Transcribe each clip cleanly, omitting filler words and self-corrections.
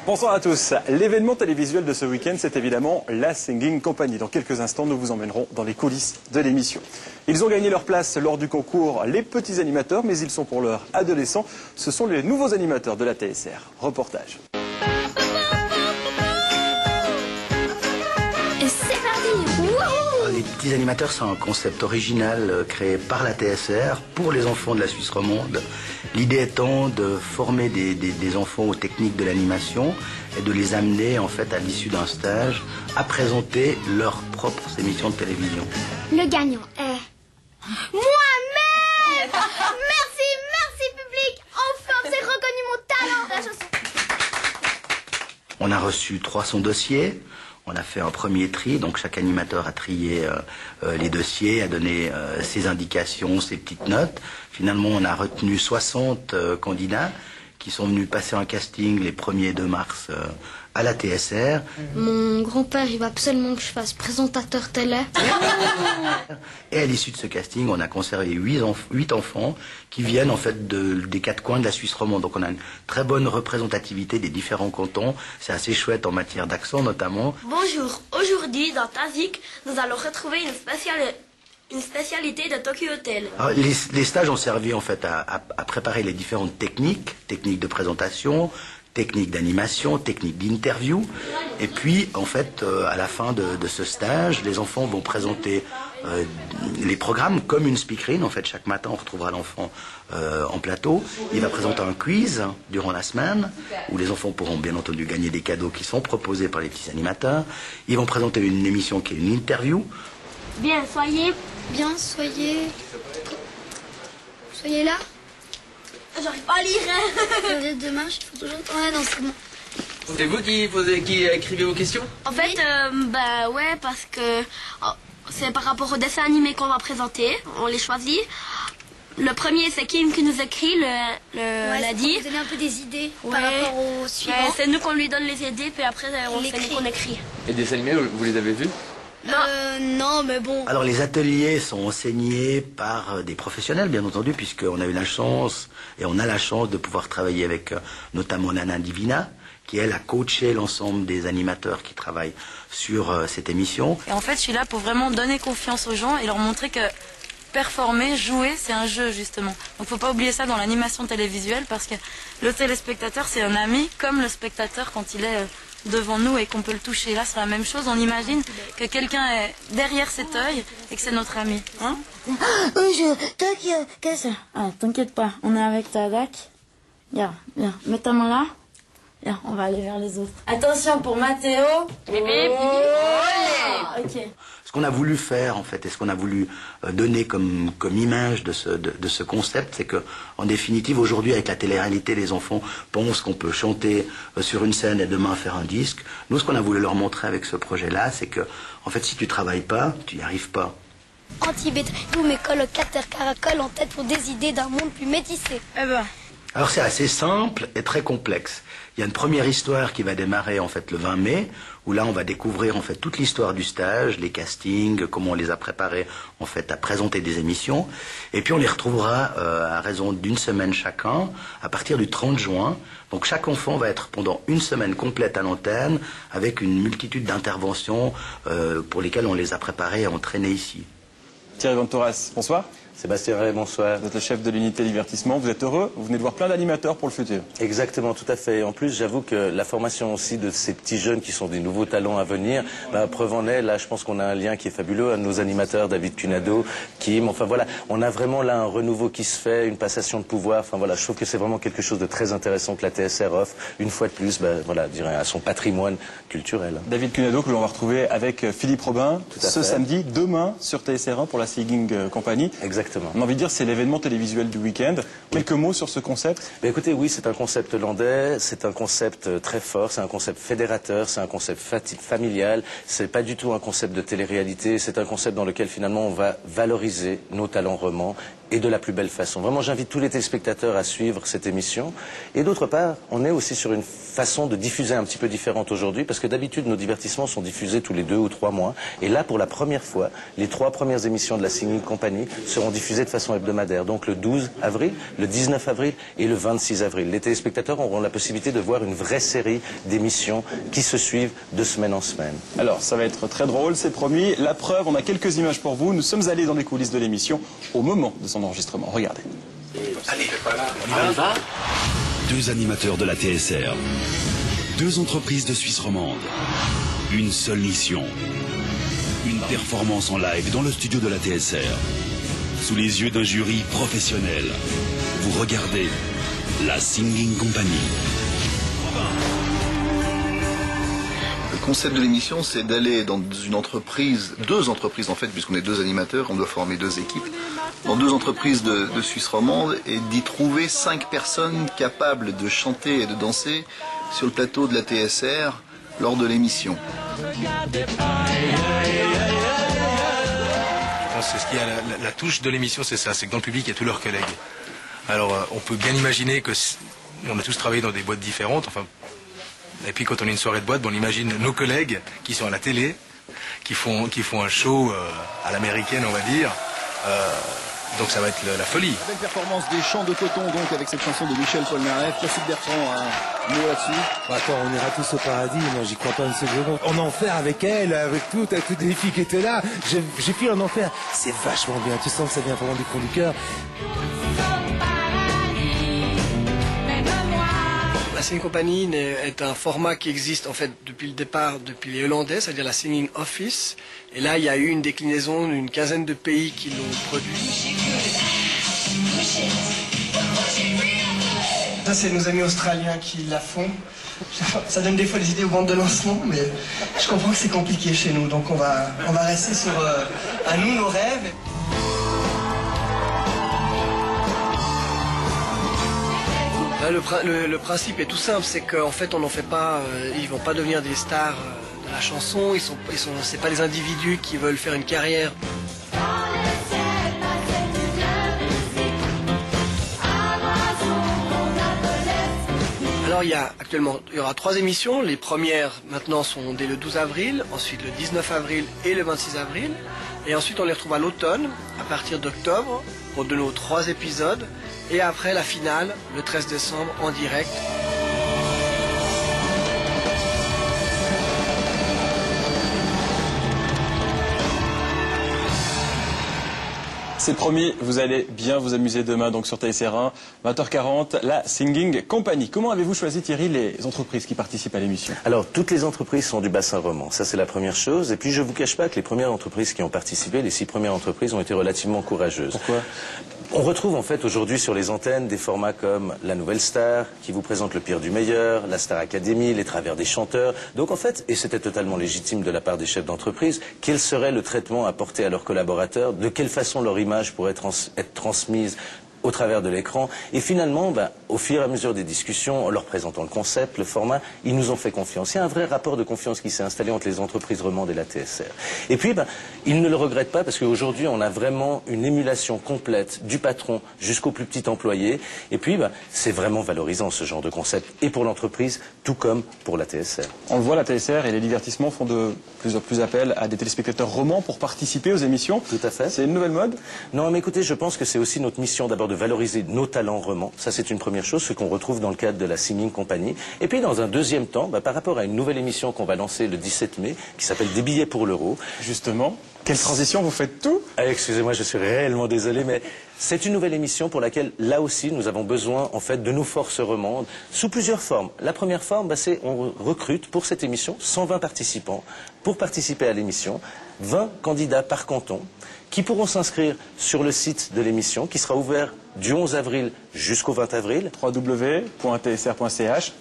Bonsoir à tous. L'événement télévisuel de ce week-end, c'est évidemment la Singing Company. Dans quelques instants, nous vous emmènerons dans les coulisses de l'émission. Ils ont gagné leur place lors du concours Les Petits Animateurs, mais ils sont pour l'heure adolescents. Ce sont les nouveaux animateurs de la TSR. Reportage. Et c'est parti! Wouhou! Les Petits Animateurs, c'est un concept original créé par la TSR pour les enfants de la Suisse romande. L'idée étant de former des enfants aux techniques de l'animation et de les amener en fait à l'issue d'un stage à présenter leurs propres émissions de télévision. Le gagnant est... moi-même! Merci public! Enfin, vous avez reconnu mon talent de la chanson. On a reçu 300 dossiers. On a fait un premier tri, donc chaque animateur a trié les dossiers, a donné ses indications, ses petites notes. Finalement, on a retenu 60 candidats qui sont venus passer un casting les 1er et 2 mars à la TSR. Mon grand-père, il va absolument que je fasse présentateur télé. Et à l'issue de ce casting, on a conservé 8 enfants qui viennent en fait des 4 coins de la Suisse romande. Donc on a une très bonne représentativité des différents cantons. C'est assez chouette en matière d'accent notamment. Bonjour, aujourd'hui dans Tazik, nous allons retrouver une spécialité de Tokyo Hotel. Alors, les stages ont servi en fait à préparer les différentes techniques de présentation, techniques d'animation, techniques d'interview. Et puis, en fait, à la fin de ce stage, les enfants vont présenter les programmes comme une speakerine. En fait, chaque matin, on retrouvera l'enfant en plateau. Il va présenter un quiz durant la semaine, où les enfants pourront bien entendu gagner des cadeaux qui sont proposés par les petits animateurs. Ils vont présenter une émission qui est une interview. Bien, soyez là. J'arrive pas à lire. Demain, il faut toujours... Ouais, non, c'est bon. C'est vous qui écrivez vos questions? En fait, bah ouais, parce que c'est par rapport aux dessins animés qu'on va présenter. On les choisit. Le premier, c'est Kim qui nous écrit, l'a dit. Vous donner un peu des idées Ouais. par rapport au suivant. Ouais, c'est nous qu'on lui donne les idées, puis après, c'est nous qu'on écrit. Et des animés, vous les avez vus? Non, mais bon. Alors les ateliers sont enseignés par des professionnels, bien entendu, puisqu'on a eu la chance, et on a la chance de pouvoir travailler avec notamment Nana Divina, qui elle a coaché l'ensemble des animateurs qui travaillent sur cette émission. Et en fait, je suis là pour vraiment donner confiance aux gens et leur montrer que performer, jouer, c'est un jeu justement. Donc faut pas oublier ça dans l'animation télévisuelle parce que le téléspectateur, c'est un ami comme le spectateur quand il est devant nous et qu'on peut le toucher. Là, c'est la même chose. On imagine que quelqu'un est derrière cet œil et que c'est notre ami. Hein? Qu'est-ce que c'est? Ah, t'inquiète pas, on est avec ta DAC. Viens, mets ta main là. Viens, on va aller vers les autres. Attention pour Mathéo. Ok. Ce qu'on a voulu faire, en fait, et ce qu'on a voulu donner comme image de ce concept, c'est que, en définitive, aujourd'hui, avec la télé-réalité, les enfants pensent qu'on peut chanter sur une scène et demain faire un disque. Nous, ce qu'on a voulu leur montrer avec ce projet-là, c'est que, en fait, si tu travailles pas, tu n'y arrives pas. Anti-bête, tous mes colocataires caracoles en tête pour des idées d'un monde plus métissé. Eh ben. Alors c'est assez simple et très complexe. Il y a une première histoire qui va démarrer en fait le 20 mai, où là on va découvrir en fait toute l'histoire du stage, les castings, comment on les a préparés en fait à présenter des émissions. Et puis on les retrouvera à raison d'une semaine chacun, à partir du 30 juin. Donc chaque enfant va être pendant une semaine complète à l'antenne, avec une multitude d'interventions pour lesquelles on les a préparés et entraînés ici. Thierry Van Torras, bonsoir. Sébastien Ray, bonsoir. Vous êtes le chef de l'unité divertissement. Vous êtes heureux? Vous venez de voir plein d'animateurs pour le futur. Exactement, tout à fait. En plus, j'avoue que la formation aussi de ces petits jeunes qui sont des nouveaux talents à venir, preuve en est, là, je pense qu'on a un lien qui est fabuleux. Un de nos animateurs, David Cunado, Kim, enfin voilà, on a vraiment là un renouveau qui se fait, une passation de pouvoir. Enfin voilà, je trouve que c'est vraiment quelque chose de très intéressant que la TSR offre, une fois de plus, voilà, je dirais, à son patrimoine culturel. David Cunado, que l'on va retrouver avec Philippe Robin ce samedi, demain, sur TSR1 pour la Singing Company. Exactement. On a envie de dire c'est l'événement télévisuel du week-end. Quelques mots sur ce concept? Écoutez, oui, c'est un concept landais, c'est un concept très fort, c'est un concept fédérateur, c'est un concept familial, c'est pas du tout un concept de télé-réalité, c'est un concept dans lequel finalement on va valoriser nos talents romans et de la plus belle façon. Vraiment, j'invite tous les téléspectateurs à suivre cette émission. Et d'autre part, on est aussi sur une façon de diffuser un petit peu différente aujourd'hui, parce que d'habitude, nos divertissements sont diffusés tous les 2 ou 3 mois. Et là, pour la première fois, les 3 premières émissions de la Singing Company seront diffusées de façon hebdomadaire. Donc le 12 avril, le 19 avril et le 26 avril. Les téléspectateurs auront la possibilité de voir une vraie série d'émissions qui se suivent de semaine en semaine. Alors, ça va être très drôle, c'est promis. La preuve, on a quelques images pour vous. Nous sommes allés dans les coulisses de l'émission au moment de son enregistrement. Regardez. Allez, on y va. 2 animateurs de la TSR, 2 entreprises de Suisse romande, une seule mission, une performance en live dans le studio de la TSR, sous les yeux d'un jury professionnel. Vous regardez la Singing Company. Le concept de l'émission, c'est d'aller dans une entreprise, 2 entreprises en fait, puisqu'on est 2 animateurs, on doit former 2 équipes, dans 2 entreprises de Suisse romande et d'y trouver 5 personnes capables de chanter et de danser sur le plateau de la TSR lors de l'émission. C'est ce qui a la touche de l'émission, c'est ça, c'est que dans le public, il y a tous leurs collègues. Alors, on peut bien imaginer que on a tous travaillé dans des boîtes différentes, enfin. Et puis quand on est une soirée de boîte, on imagine nos collègues qui sont à la télé, qui font un show à l'américaine, on va dire. Donc ça va être la folie. Belle performance des Chants de Coton, donc avec cette chanson de Michel Polnareff. Placide Bertrand, un mot là-dessus. Attends, on ira tous au paradis, moi j'y crois pas une seconde. En enfer avec elle, avec toutes les filles qui étaient là. J'ai fait en enfer. C'est vachement bien, tu sens que ça vient vraiment du fond du cœur. La Singing Company est un format qui existe en fait depuis le départ, depuis les Hollandais, c'est-à-dire la Singing Office. Et là, il y a eu une déclinaison d'une 15aine de pays qui l'ont produit. Ça, c'est nos amis australiens qui la font. Ça donne des fois des idées aux bandes de lancement, mais je comprends que c'est compliqué chez nous. Donc on va rester sur à nous nos rêves. Le principe est tout simple, c'est qu'en fait on n'en fait pas, ils vont pas devenir des stars de la chanson, c'est pas les individus qui veulent faire une carrière. Alors il y aura 3 émissions, les premières maintenant sont dès le 12 avril, ensuite le 19 avril et le 26 avril, et ensuite on les retrouve à l'automne, à partir d'octobre, pour de nos 3 épisodes. Et après la finale, le 13 décembre, en direct. C'est promis, vous allez bien vous amuser demain donc sur TSR1, 20h40, la Singing Company. Comment avez-vous choisi, Thierry, les entreprises qui participent à l'émission? Alors, toutes les entreprises sont du bassin roman, ça c'est la première chose. Et puis je ne vous cache pas que les premières entreprises qui ont participé, les 6 premières entreprises, ont été relativement courageuses. Pourquoi? On retrouve en fait aujourd'hui sur les antennes des formats comme La Nouvelle Star, qui vous présente le pire du meilleur, la Star Academy, les travers des chanteurs. Donc en fait, et c'était totalement légitime de la part des chefs d'entreprise, quel serait le traitement apporté à leurs collaborateurs, de quelle façon leur image pourrait être transmise au travers de l'écran. Et finalement, au fur et à mesure des discussions, en leur présentant le concept, le format, ils nous ont fait confiance. Il y a un vrai rapport de confiance qui s'est installé entre les entreprises romandes et la TSR. Et puis, ils ne le regrettent pas parce qu'aujourd'hui, on a vraiment une émulation complète du patron jusqu'au plus petit employé. Et puis, c'est vraiment valorisant ce genre de concept, et pour l'entreprise, tout comme pour la TSR. On le voit, la TSR et les divertissements font de plus en plus appel à des téléspectateurs romans pour participer aux émissions. Tout à fait. C'est une nouvelle mode? Non, mais écoutez, je pense que c'est aussi notre mission d'abord de valoriser nos talents romans. Ça, c'est une première chose, ce qu'on retrouve dans le cadre de la Singing Company. Et puis, dans un deuxième temps, par rapport à une nouvelle émission qu'on va lancer le 17 mai, qui s'appelle Des billets pour l'euro. Justement, quelle transition, vous faites tout? Excusez-moi, je suis réellement désolé, mais c'est une nouvelle émission pour laquelle, là aussi, nous avons besoin, en fait, de nos forces romandes, sous plusieurs formes. La première forme, c'est on recrute pour cette émission 120 participants pour participer à l'émission, 20 candidats par canton, qui pourront s'inscrire sur le site de l'émission, qui sera ouvert du 11 avril jusqu'au 20 avril. www.tsr.ch/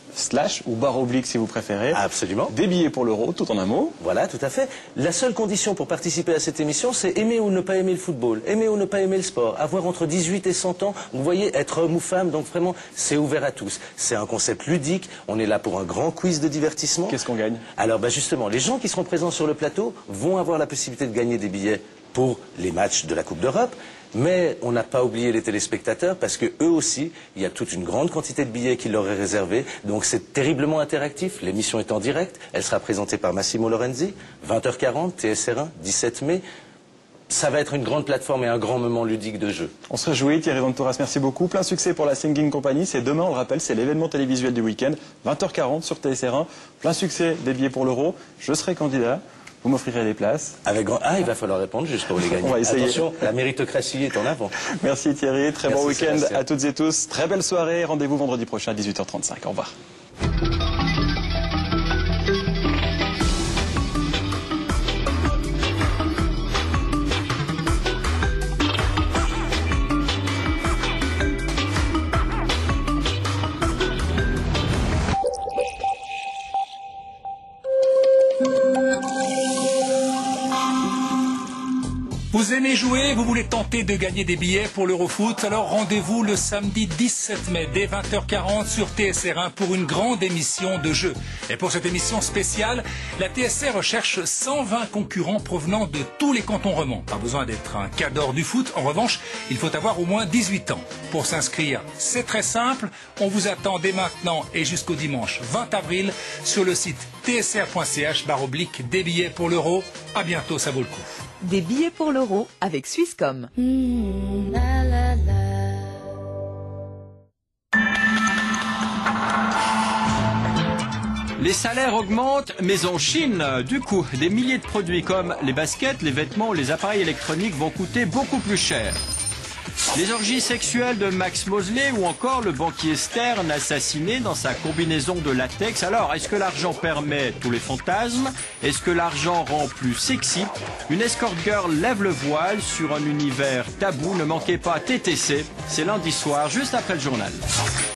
ou / si vous préférez. Absolument. Des billets pour l'euro, tout en un mot. Voilà, tout à fait. La seule condition pour participer à cette émission, c'est aimer ou ne pas aimer le football, aimer ou ne pas aimer le sport, avoir entre 18 et 100 ans, vous voyez, être homme ou femme, donc vraiment, c'est ouvert à tous. C'est un concept ludique, on est là pour un grand quiz de divertissement. Qu'est-ce qu'on gagne? Alors, justement, les gens qui seront présents sur le plateau vont avoir la possibilité de gagner des billets pour les matchs de la Coupe d'Europe, Mais on n'a pas oublié les téléspectateurs parce que eux aussi, il y a toute une grande quantité de billets qui leur est réservée. Donc c'est terriblement interactif. L'émission est en direct. Elle sera présentée par Massimo Lorenzi, 20h40, TSR1, 17 mai. Ça va être une grande plateforme et un grand moment ludique de jeu. On se réjouit, Thierry Ventouras, merci beaucoup. Plein succès pour la Singing Company. C'est demain, on le rappelle, c'est l'événement télévisuel du week-end, 20h40 sur TSR1. Plein succès des billets pour l'Euro. Je serai candidat. Vous m'offrirez des places. Avec grand... Ah, il va falloir répondre juste pour les gagner. On va essayer. Attention, la méritocratie est en avant. Merci Thierry, très bon week-end Sébastien. à toutes et tous. Très belle soirée. Rendez-vous vendredi prochain à 18h35. Au revoir. Vous aimez jouer, vous voulez tenter de gagner des billets pour l'Eurofoot, alors rendez-vous le samedi 17 mai dès 20h40 sur TSR1 pour une grande émission de jeu. Et pour cette émission spéciale, la TSR recherche 120 concurrents provenant de tous les cantons romans. Pas besoin d'être un cadre du foot, en revanche, il faut avoir au moins 18 ans. Pour s'inscrire, c'est très simple, on vous attend dès maintenant et jusqu'au dimanche 20 avril sur le site tsr.ch/des billets pour l'Euro. À bientôt, ça vaut le coup. Des billets pour l'Euro avec Swisscom. Les salaires augmentent, mais en Chine, du coup, des milliers de produits comme les baskets, les vêtements, les appareils électroniques vont coûter beaucoup plus cher. Les orgies sexuelles de Max Mosley ou encore le banquier Stern assassiné dans sa combinaison de latex. Alors, est-ce que l'argent permet tous les fantasmes? Est-ce que l'argent rend plus sexy? Une escort girl lève le voile sur un univers tabou. Ne manquez pas TTC, c'est lundi soir, juste après le journal.